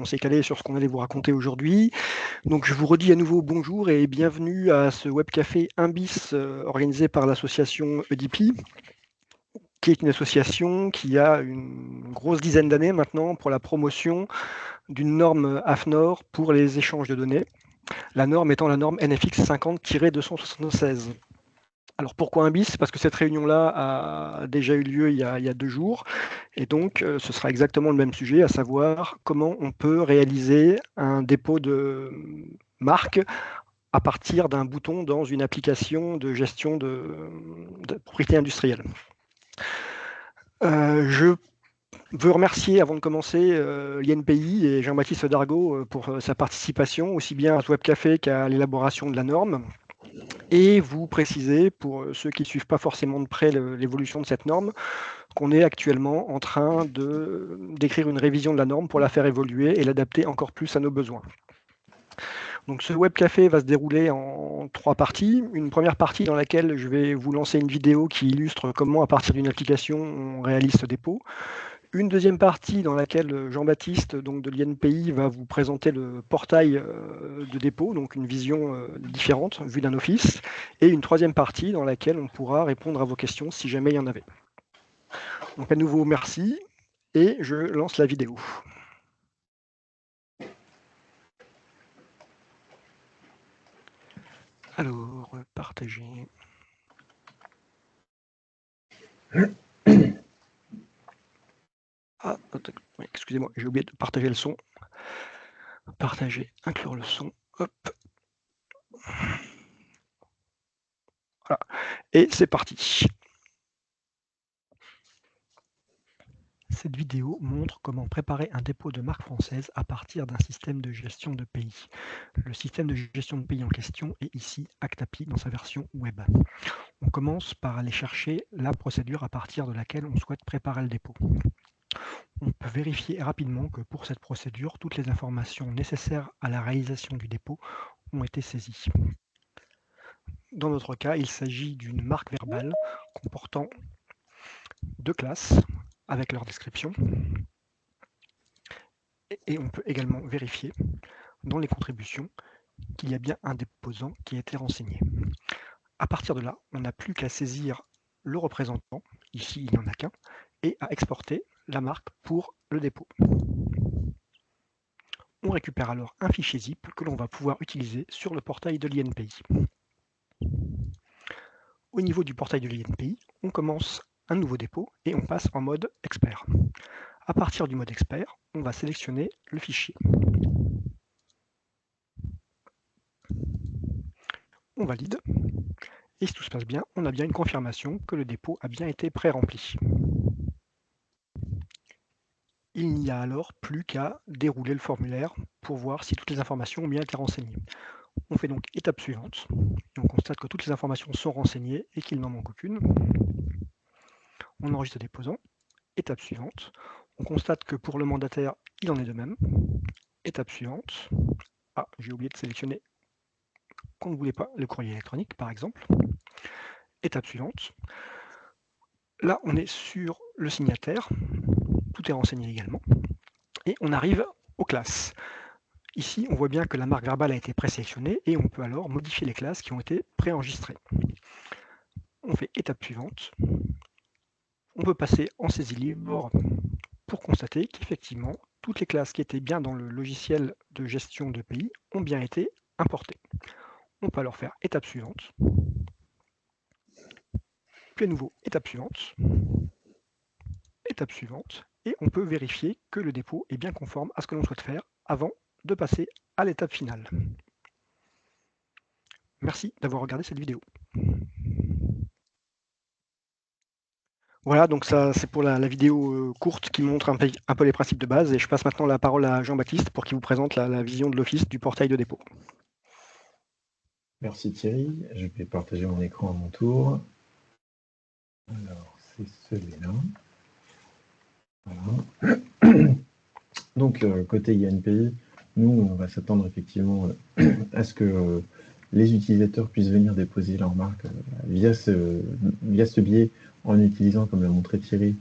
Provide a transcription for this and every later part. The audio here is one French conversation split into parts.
on s'est calé sur ce qu'on allait vous raconter aujourd'hui. Donc je vous redis à nouveau bonjour et bienvenue à ce webcafé 1 bis organisé par l'association EDP, qui est une association qui a une grosse dizaine d'années maintenant pour la promotion d'une norme AFNOR pour les échanges de données. La norme étant la norme NFX 50-276. Alors pourquoi un bis? Parce que cette réunion-là a déjà eu lieu il y a 2 jours, et donc ce sera exactement le même sujet, à savoir comment on peut réaliser un dépôt de marque à partir d'un bouton dans une application de gestion de propriété industrielle. Je veux remercier, avant de commencer, l'INPI et Jean-Baptiste Dargaud pour sa participation, aussi bien à ce webcafé qu'à l'élaboration de la norme. Et vous préciser, pour ceux qui ne suivent pas forcément de près l'évolution de cette norme, qu'on est actuellement en train d'écrire une révision de la norme pour la faire évoluer et l'adapter encore plus à nos besoins. Donc ce webcafé va se dérouler en 3 parties. Une première partie dans laquelle je vais vous lancer une vidéo qui illustre comment, à partir d'une application, on réalise ce dépôt. Une deuxième partie dans laquelle Jean-Baptiste, donc de l'INPI, va vous présenter le portail de dépôt, donc une vision différente, vue d'un office. Et une troisième partie dans laquelle on pourra répondre à vos questions si jamais il y en avait. Donc à nouveau, merci, et je lance la vidéo. Alors, partager. Ah, oui, excusez-moi, j'ai oublié de partager le son. Partager, inclure le son. Hop. Voilà. Et c'est parti. Cette vidéo montre comment préparer un dépôt de marque française à partir d'un système de gestion de pays. Le système de gestion de pays en question est ici Actapi dans sa version web. On commence par aller chercher la procédure à partir de laquelle on souhaite préparer le dépôt. On peut vérifier rapidement que pour cette procédure, toutes les informations nécessaires à la réalisation du dépôt ont été saisies. Dans notre cas, il s'agit d'une marque verbale comportant 2 classes avec leur description. Et on peut également vérifier dans les contributions qu'il y a bien un déposant qui a été renseigné. À partir de là, on n'a plus qu'à saisir le représentant, ici il n'y en a qu'un, et à exporter la marque pour le dépôt. On récupère alors un fichier zip que l'on va pouvoir utiliser sur le portail de l'INPI. Au niveau du portail de l'INPI, on commence un nouveau dépôt et on passe en mode expert. À partir du mode expert, on va sélectionner le fichier. On valide. Et si tout se passe bien, on a bien une confirmation que le dépôt a bien été pré-rempli. Il n'y a alors plus qu'à dérouler le formulaire pour voir si toutes les informations ont bien été renseignées. On fait donc étape suivante, et on constate que toutes les informations sont renseignées et qu'il n'en manque aucune. On enregistre le déposant. Étape suivante, on constate que pour le mandataire, il en est de même. Étape suivante, ah, j'ai oublié de sélectionner qu'on ne voulait pas le courrier électronique, par exemple. Étape suivante, là on est sur le signataire, tout est renseigné également, et on arrive aux classes. Ici, on voit bien que la marque verbale a été présélectionnée et on peut alors modifier les classes qui ont été préenregistrées. On fait étape suivante. On peut passer en saisie libre pour constater qu'effectivement, toutes les classes qui étaient bien dans le logiciel de gestion de pays ont bien été importées. On peut alors faire étape suivante. Puis à nouveau, étape suivante. Étape suivante. Et on peut vérifier que le dépôt est bien conforme à ce que l'on souhaite faire avant de passer à l'étape finale. Merci d'avoir regardé cette vidéo. Voilà, donc ça c'est pour la vidéo courte qui montre un peu les principes de base, et je passe maintenant la parole à Jean-Baptiste pour qu'il vous présente la vision de l'office du portail de dépôt. Merci Thierry, je vais partager mon écran à mon tour. Alors c'est celui-là. Voilà. Donc côté INPI, nous on va s'attendre effectivement à ce que les utilisateurs puissent venir déposer leur marque via ce biais en utilisant, comme l'a montré Thierry,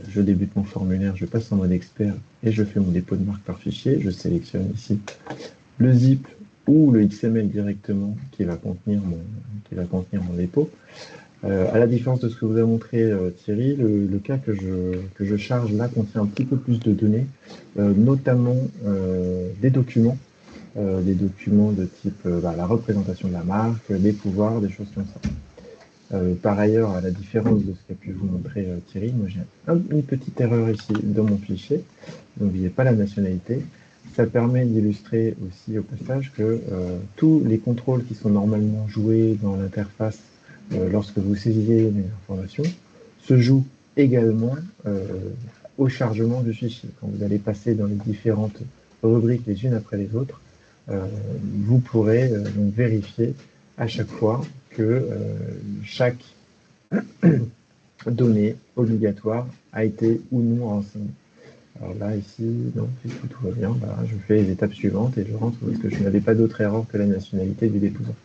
Je débute mon formulaire, je passe en mode expert et je fais mon dépôt de marque par fichier. Je sélectionne ici le zip ou le XML directement qui va contenir mon dépôt. À la différence de ce que vous a montré Thierry, le cas que je charge là contient un petit peu plus de données, notamment des documents de type la représentation de la marque, les pouvoirs, des choses comme ça. Par ailleurs, à la différence de ce qu'a pu vous montrer Thierry, moi j'ai une petite erreur ici dans mon fichier, donc n'oubliez pas la nationalité. Ça permet d'illustrer aussi au passage que tous les contrôles qui sont normalement joués dans l'interface lorsque vous saisissez une information se jouent également au chargement du fichier. Quand vous allez passer dans les différentes rubriques les unes après les autres, vous pourrez donc vérifier à chaque fois que chaque donnée obligatoire a été ou non renseignée. Alors là, ici, non, tout va bien. Voilà, je fais les étapes suivantes et je rentre parce que je n'avais pas d'autre erreur que la nationalité du déposant.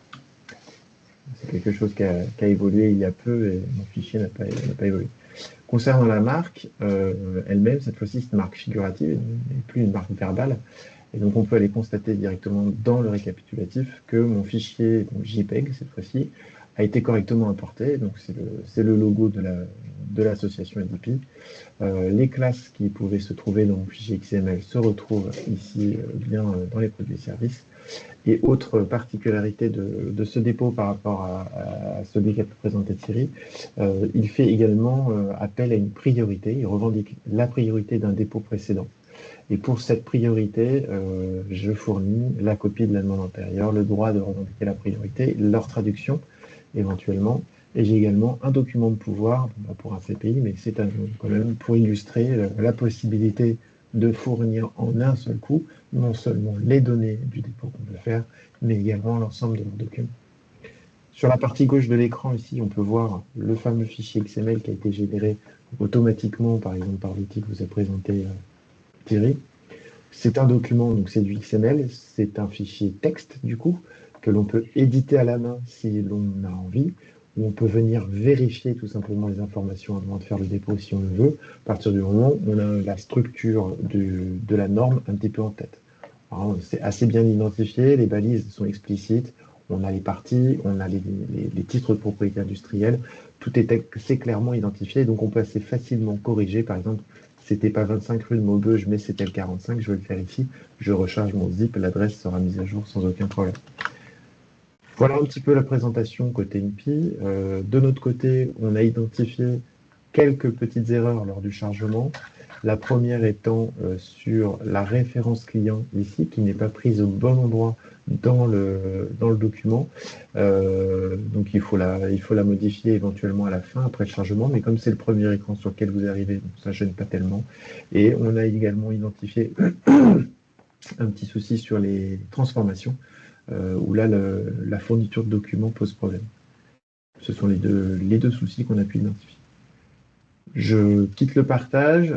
C'est quelque chose qui a évolué il y a peu et mon fichier n'a pas évolué. Concernant la marque elle-même, cette fois-ci, c'est une marque figurative et plus une marque verbale. Et donc, on peut aller constater directement dans le récapitulatif que mon fichier, donc JPEG cette fois-ci, a été correctement importé. Donc, c'est le logo de l'association EDP. Les classes qui pouvaient se trouver dans mon fichier XML se retrouvent ici bien dans les produits et services. Et autre particularité de ce dépôt par rapport à celui qu'a présenté Thierry, il fait également appel à une priorité. Il revendique la priorité d'un dépôt précédent. Et pour cette priorité, je fournis la copie de la demande antérieure, le droit de revendiquer la priorité, leur traduction éventuellement. Et j'ai également un document de pouvoir pour un CPI, mais c'est quand même pour illustrer la possibilité de fournir en un seul coup non seulement les données du dépôt qu'on veut faire, mais également l'ensemble de nos documents. Sur la partie gauche de l'écran, ici, on peut voir le fameux fichier XML qui a été généré automatiquement, par exemple, par l'outil que vous a présenté Thierry. C'est un document, donc c'est du XML, c'est un fichier texte, du coup, que l'on peut éditer à la main si l'on a envie, ou on peut venir vérifier tout simplement les informations avant de faire le dépôt si on le veut, à partir du moment où on a la structure de la norme un petit peu en tête. C'est assez bien identifié, les balises sont explicites, on a les parties, on a les titres de propriété industrielle, tout est assez clairement identifié, donc on peut assez facilement corriger, par exemple, c'était pas 25 rue de Maubeuge, mais c'était le 45, je vais le faire ici, je recharge mon zip, l'adresse sera mise à jour sans aucun problème. Voilà un petit peu la présentation côté INPI. De notre côté, on a identifié quelques petites erreurs lors du chargement. La première étant sur la référence client ici, qui n'est pas prise au bon endroit dans le document. Donc il faut la modifier éventuellement à la fin, après le chargement, mais comme c'est le premier écran sur lequel vous arrivez, donc ça ne gêne pas tellement. Et on a également identifié un petit souci sur les transformations, où là, la fourniture de documents pose problème. Ce sont les deux soucis qu'on a pu identifier. Je quitte le partage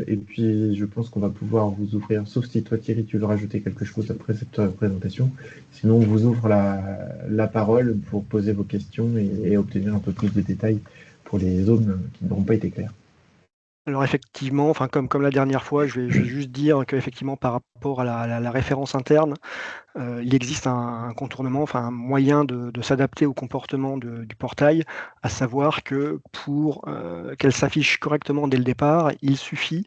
et puis je pense qu'on va pouvoir vous ouvrir, sauf si toi Thierry tu veux rajouter quelque chose après cette présentation, sinon on vous ouvre la parole pour poser vos questions et obtenir un peu plus de détails pour les zones qui n'auront pas été claires. Alors effectivement, enfin comme la dernière fois, je vais juste dire qu'effectivement par rapport à la référence interne, il existe un contournement, enfin un moyen de s'adapter au comportement du portail, à savoir que pour qu'elle s'affiche correctement dès le départ, il suffit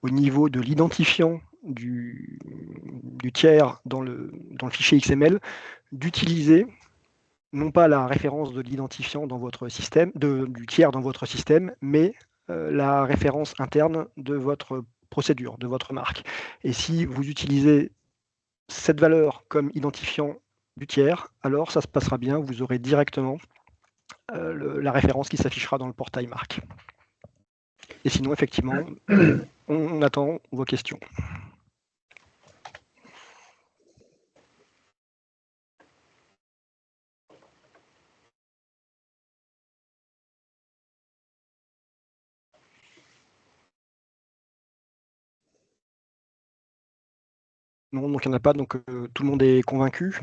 au niveau de l'identifiant du tiers dans le fichier XML d'utiliser non pas la référence de l'identifiant dans votre système, du tiers dans votre système, mais la référence interne de votre procédure, de votre marque. Et si vous utilisez cette valeur comme identifiant du tiers, alors ça se passera bien, vous aurez directement la référence qui s'affichera dans le portail marque. Et sinon, effectivement, on attend vos questions. Non, donc il n'y en a pas, donc tout le monde est convaincu.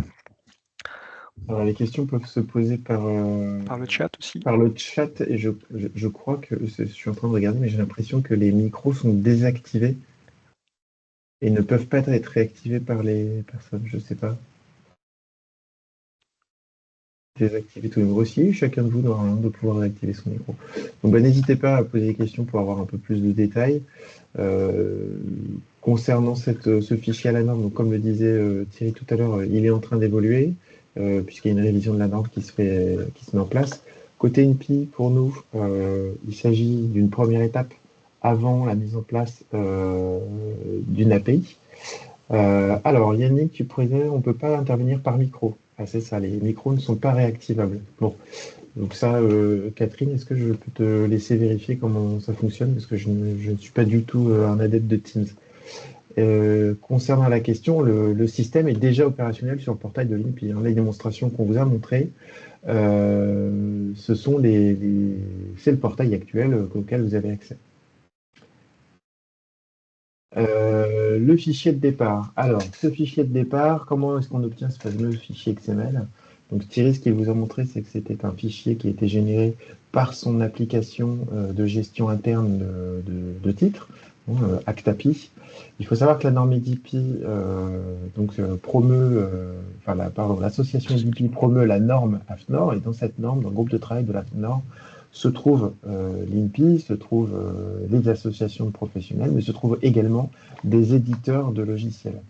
Alors, les questions peuvent se poser par le chat aussi. par le chat et je crois que je suis en train de regarder, mais j'ai l'impression que les micros sont désactivés et ne peuvent pas être réactivés par les personnes. Je ne sais pas. Désactiver tous les micros aussi. Chacun de vous normalement de pouvoir réactiver son micro. Donc, bah, n'hésitez pas à poser des questions pour avoir un peu plus de détails. Euh, Concernant ce fichier à la norme, donc comme le disait Thierry tout à l'heure, il est en train d'évoluer, puisqu'il y a une révision de la norme qui se met en place. Côté INPI, pour nous, il s'agit d'une première étape avant la mise en place d'une API. Alors, Yannick, tu préviens, on ne peut pas intervenir par micro. Ah, c'est ça, les micros ne sont pas réactivables. Bon, donc ça, Catherine, est-ce que je peux te laisser vérifier comment ça fonctionne? Parce que je ne suis pas du tout un adepte de Teams. Concernant la question, le système est déjà opérationnel sur le portail de l'INPI. Hein. Les démonstrations qu'on vous a montrées, ce sont c'est le portail actuel auquel vous avez accès. Le fichier de départ. Alors, ce fichier de départ, comment est-ce qu'on obtient ce fameux fichier XML? Donc, Thierry, ce qu'il vous a montré, c'est que c'était un fichier qui était généré par son application de gestion interne de titres, Actapi. Il faut savoir que la norme EDP promeut, l'association EDP promeut la norme AFNOR, et dans cette norme, dans le groupe de travail de l'AFNOR, se trouvent l'INPI, se trouvent les associations de professionnels, mais se trouvent également des éditeurs de logiciels.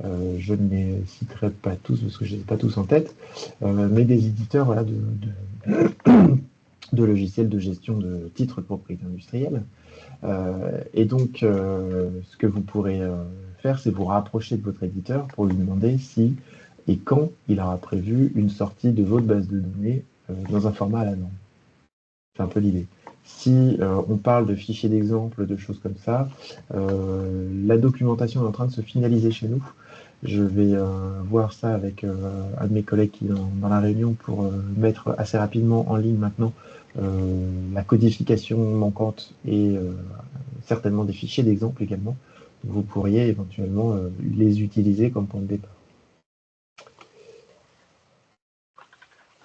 Je ne les citerai pas tous parce que je ne les ai pas tous en tête, mais des éditeurs voilà, de logiciels de gestion de titres de propriété industrielle. Et donc, ce que vous pourrez faire, c'est vous rapprocher de votre éditeur pour lui demander si et quand il aura prévu une sortie de votre base de données dans un format à la norme. C'est un peu l'idée. Si on parle de fichiers d'exemple, de choses comme ça, la documentation est en train de se finaliser chez nous. Je vais voir ça avec un de mes collègues qui est dans la réunion pour mettre assez rapidement en ligne maintenant la codification manquante et certainement des fichiers d'exemple également. Vous pourriez éventuellement les utiliser comme point de départ.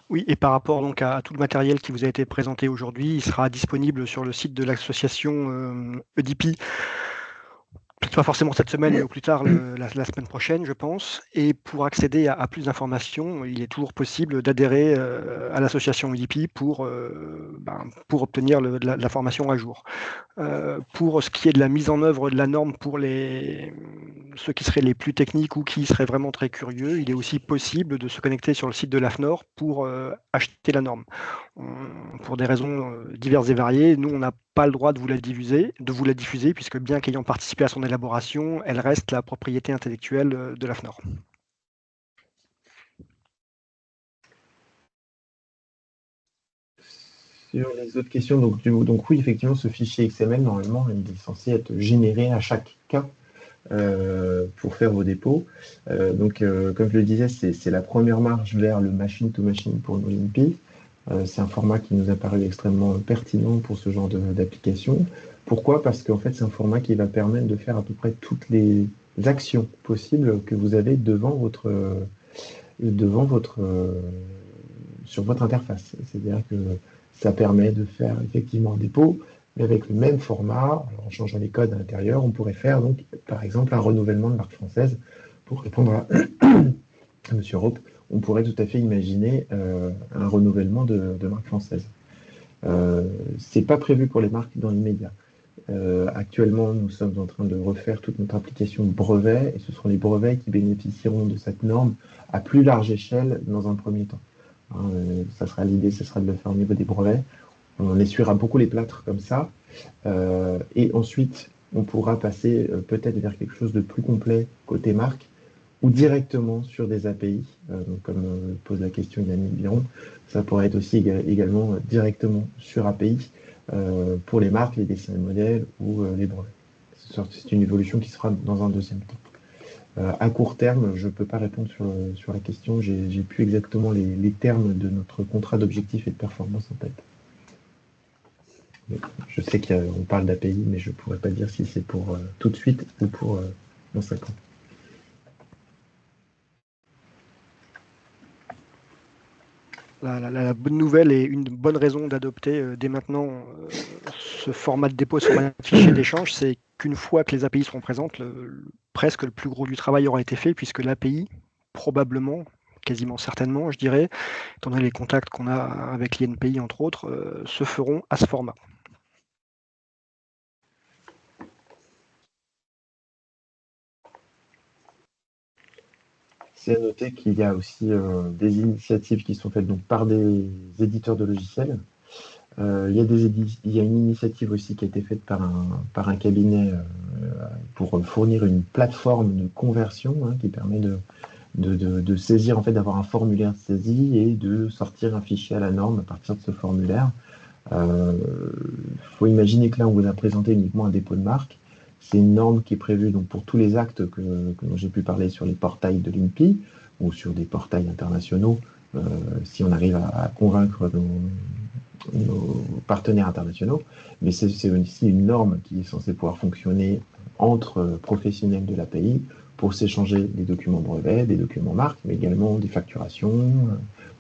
Oui, et par rapport donc à tout le matériel qui vous a été présenté aujourd'hui, il sera disponible sur le site de l'association EDP. Peut-être pas forcément cette semaine, mais au plus tard la semaine prochaine, je pense. Et pour accéder à plus d'informations, il est toujours possible d'adhérer à l'association UDP pour obtenir la formation à jour. Pour ce qui est de la mise en œuvre de la norme pour ceux qui seraient les plus techniques ou qui seraient vraiment très curieux, il est aussi possible de se connecter sur le site de l'AFNOR pour acheter la norme. Pour des raisons diverses et variées, nous, on n'a pas le droit de vous la diffuser, puisque bien qu'ayant participé à son élaboration, elle reste la propriété intellectuelle de l'AFNOR. Sur les autres questions, donc oui, effectivement, ce fichier XML, normalement, il est censé être généré à chaque cas pour faire vos dépôts. Comme je le disais, c'est la première marche vers le machine-to-machine pour nos INPI. C'est un format qui nous a paru extrêmement pertinent pour ce genre d'application. Pourquoi? Parce qu'en fait, c'est un format qui va permettre de faire à peu près toutes les actions possibles que vous avez sur votre interface. C'est-à-dire que ça permet de faire effectivement un dépôt, mais avec le même format, alors en changeant les codes à l'intérieur, on pourrait faire donc, par exemple, un renouvellement de marque française. Pour répondre à M. Rope, on pourrait tout à fait imaginer un renouvellement de marque française. C'est pas prévu pour les marques dans l'immédiat. Actuellement, nous sommes en train de refaire toute notre application brevet, et ce seront les brevets qui bénéficieront de cette norme à plus large échelle dans un premier temps. Ça sera l'idée, ce sera de le faire au niveau des brevets. On essuiera beaucoup les plâtres comme ça, et ensuite on pourra passer peut-être vers quelque chose de plus complet côté marque, ou directement sur des API, donc comme pose la question Yannick Biron, ça pourrait être aussi également directement sur API pour les marques, les dessins et modèles ou les brevets. C'est une évolution qui sera dans un deuxième temps. À court terme, je ne peux pas répondre sur la question, j'ai plus exactement les termes de notre contrat d'objectif et de performance en tête. Je sais qu'on parle d'API, mais je ne pourrais pas dire si c'est pour tout de suite ou pour dans 5 ans. la bonne nouvelle et une bonne raison d'adopter dès maintenant ce format de dépôt, ce format de fichier d'échange, c'est qu'une fois que les API seront présentes, presque le plus gros du travail aura été fait, puisque l'API, probablement, quasiment certainement, je dirais, étant donné les contacts qu'on a avec l'INPI, entre autres, se feront à ce format. C'est à noter qu'il y a aussi des initiatives qui sont faites donc, par des éditeurs de logiciels. Il y a une initiative aussi qui a été faite par un cabinet pour fournir une plateforme de conversion qui permet de saisir, en fait, d'avoir un formulaire de saisie et de sortir un fichier à la norme à partir de ce formulaire. Faut imaginer que là, on vous a présenté uniquement un dépôt de marque. C'est une norme qui est prévue donc, pour tous les actes dont j'ai pu parler sur les portails de l'INPI ou sur des portails internationaux, si on arrive à convaincre nos partenaires internationaux. Mais c'est aussi une norme qui est censée pouvoir fonctionner entre professionnels de l'API pour s'échanger des documents brevets, des documents marques, mais également des facturations,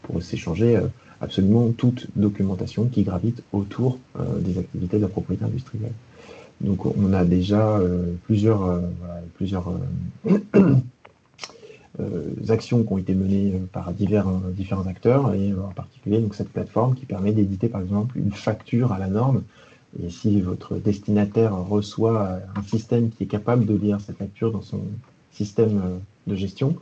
pour s'échanger absolument toute documentation qui gravite autour des activités de la propriété industrielle. Donc on a déjà plusieurs actions qui ont été menées par différents acteurs, et en particulier donc, cette plateforme qui permet d'éditer par exemple une facture à la norme. Et si votre destinataire reçoit un système qui est capable de lire cette facture dans son système de gestion,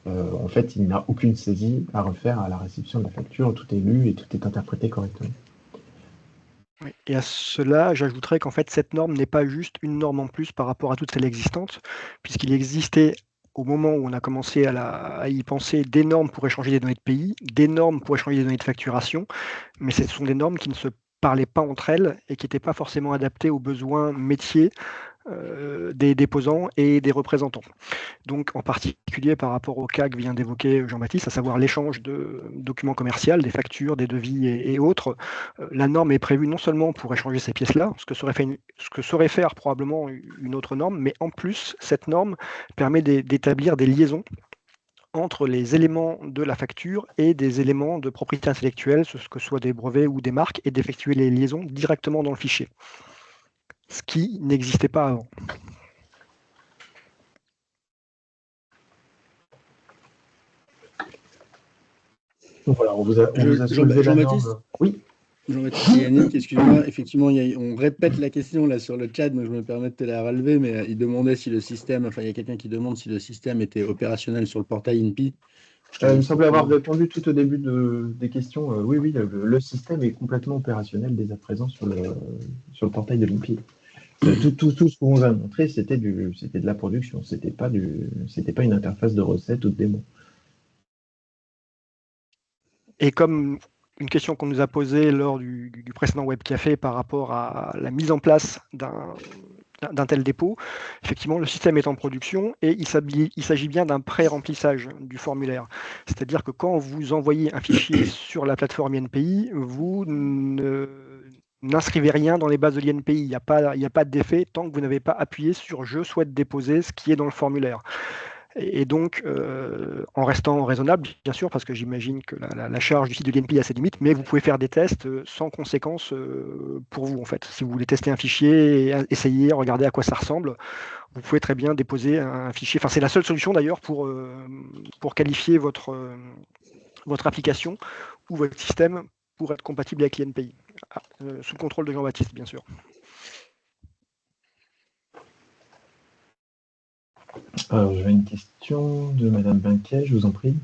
en fait, il n'a aucune saisie à refaire à la réception de la facture. Tout est lu et tout est interprété correctement. Oui. Et à cela, j'ajouterais qu'en fait, cette norme n'est pas juste une norme en plus par rapport à toutes celles existantes, puisqu'il existait, au moment où on a commencé à y penser, des normes pour échanger des données de pays, des normes pour échanger des données de facturation, mais ce sont des normes qui ne se parlaient pas entre elles et qui n'étaient pas forcément adaptées aux besoins métiers des déposants et des représentants. Donc en particulier par rapport au cas que vient d'évoquer Jean-Baptiste, à savoir l'échange de documents commerciaux, des factures, des devis et autres, la norme est prévue non seulement pour échanger ces pièces-là, ce que saurait faire probablement une autre norme, mais en plus, cette norme permet d'établir des liaisons entre les éléments de la facture et des éléments de propriété intellectuelle, que ce soit des brevets ou des marques, et d'effectuer les liaisons directement dans le fichier, ce qui n'existait pas avant. Donc voilà, on vous a soulevé la norme. Oui. Jean-Baptiste et Yannick, excuse-moi, effectivement, on répète la question là sur le chat, donc je me permets de te la relever, mais il demandait si le système, enfin il y a quelqu'un qui demande si le système était opérationnel sur le portail INPI. Il me semble avoir répondu tout au début des questions. Oui, le système est complètement opérationnel dès à présent sur le portail de l'INPI. Tout ce qu'on vous a montré, c'était de la production, c'était pas une interface de recette ou de démo. Et comme une question qu'on nous a posée lors du précédent webcafé par rapport à la mise en place d'un tel dépôt, effectivement, le système est en production et il s'agit bien d'un pré-remplissage du formulaire. C'est-à-dire que quand vous envoyez un fichier sur la plateforme INPI, vous n'inscrivez rien dans les bases de l'INPI. Il n'y a pas d'effet tant que vous n'avez pas appuyé sur « Je souhaite déposer » ce qui est dans le formulaire. Et donc, en restant raisonnable, bien sûr, parce que j'imagine que la charge du site de l'INPI a ses limites, mais vous pouvez faire des tests sans conséquence pour vous, en fait. Si vous voulez tester un fichier, essayer, regarder à quoi ça ressemble, vous pouvez très bien déposer un fichier. Enfin, c'est la seule solution d'ailleurs pour qualifier votre application ou votre système pour être compatible avec l'INPI, sous le contrôle de Jean-Baptiste, bien sûr. Alors, j'avais une question de Madame Binquet, je vous en prie.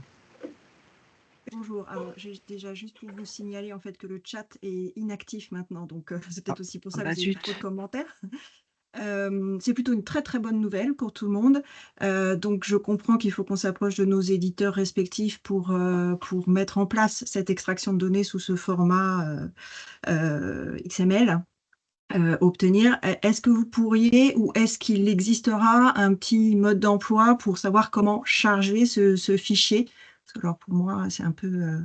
Bonjour, alors j'ai déjà juste pour vous signaler en fait que le chat est inactif maintenant, donc c'est peut-être aussi pour ça que vous avez trop de commentaires. C'est plutôt une très très bonne nouvelle pour tout le monde. Donc je comprends qu'il faut qu'on s'approche de nos éditeurs respectifs pour mettre en place cette extraction de données sous ce format XML. Obtenir. Est-ce que vous pourriez ou est-ce qu'il existera un petit mode d'emploi pour savoir comment charger ce fichier? Parce que alors pour moi, c'est un peu...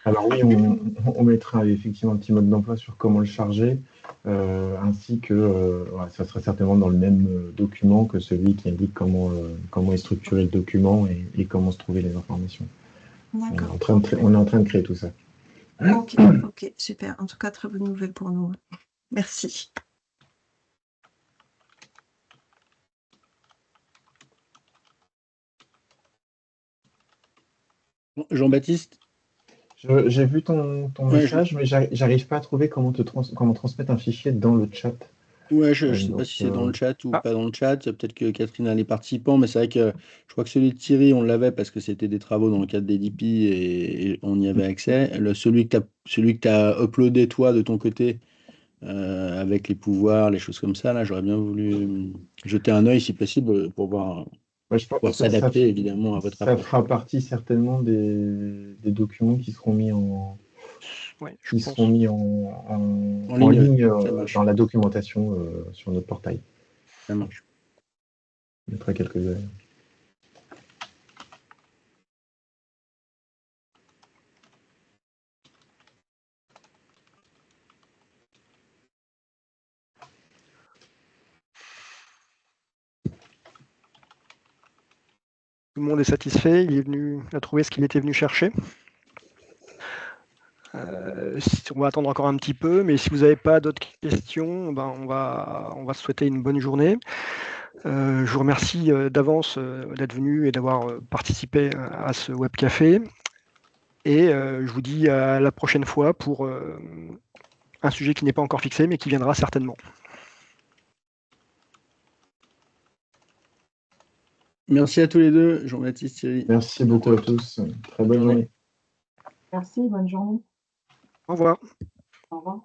Alors oui, on mettra effectivement un petit mode d'emploi sur comment le charger, ainsi que ça sera certainement dans le même document que celui qui indique comment est structuré le document et comment se trouver les informations. On est en train de créer tout ça. Ok, super. En tout cas, très bonne nouvelle pour nous. Merci. Jean-Baptiste? J'ai vu ton message, mais j'arrive pas à trouver comment transmettre un fichier dans le chat. Ouais, je ne sais pas si c'est dans le chat ou pas dans le chat. Peut-être que Catherine a les participants, mais c'est vrai que je crois que celui de Thierry, on l'avait parce que c'était des travaux dans le cadre d'EDP et on y avait accès. Celui que tu as uploadé toi de ton côté, avec les pouvoirs, les choses comme ça, là, j'aurais bien voulu jeter un œil si possible pour voir, je pense pour s'adapter évidemment à votre ça approche. fera partie certainement des documents qui seront mis en ligne dans la documentation sur notre portail. Ça marche. Je mettrai quelques heures. Tout le monde est satisfait, il a trouvé ce qu'il était venu chercher. On va attendre encore un petit peu, mais si vous n'avez pas d'autres questions, ben on va se souhaiter une bonne journée. Je vous remercie d'avance d'être venu et d'avoir participé à ce webcafé. Et je vous dis à la prochaine fois pour un sujet qui n'est pas encore fixé, mais qui viendra certainement. Merci à tous les deux, Jean-Baptiste, Thierry. Merci beaucoup à tous. Très bonne journée. Merci, bonne journée. Au revoir. Au revoir.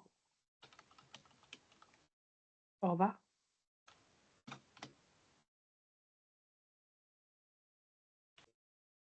Au revoir.